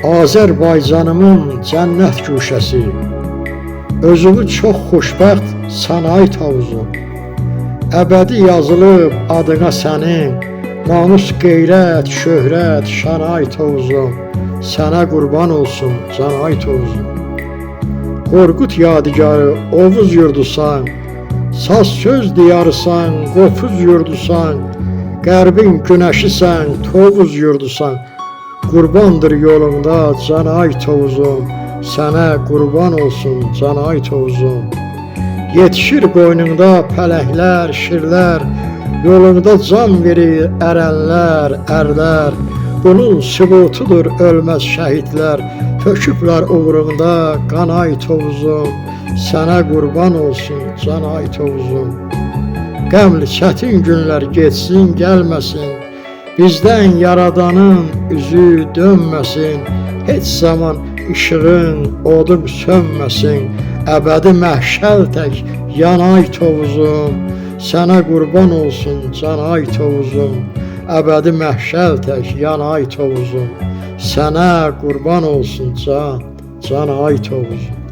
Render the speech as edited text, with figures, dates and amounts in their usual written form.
Azərbaycanımın cənnət güşəsi, özümü çox xoşbəxt sənaye tavuzum. Əbədi yazılıb adına sənin, namus, qeyrət, şöhrət, şanay tovuzum. Sənə qurban olsun canay tovuzum. Qorqud yadigarı Ovuz yurdusan, saz söz diyarısan, qopuz yurdusan, qərbin günəşisən, tovuz yurdusan. Qurbandır yolunda canay tovuzum, sənə qurban olsun canay tovuzum. Yetişir qoynunda pələklər, şirlər, yolunda can verir ərənlər, ərlər. Bunun sübutudur ölməz şəhidlər, töküblər uğrunda qanay tovuzum. Sənə qurban olsun canay tovuzum. Qəmli çətin günlər geçsin, gəlməsin, bizdən yaradanın üzü dönməsin. Heç zaman işığın, odun sönməsin, əbədi məhşəl tək yanay tovuzum. Sənə qurban olsun canay tovuzum. Əbədi məhşəl tək yanay tovuzum. Sənə qurban olsun canay tovuzum.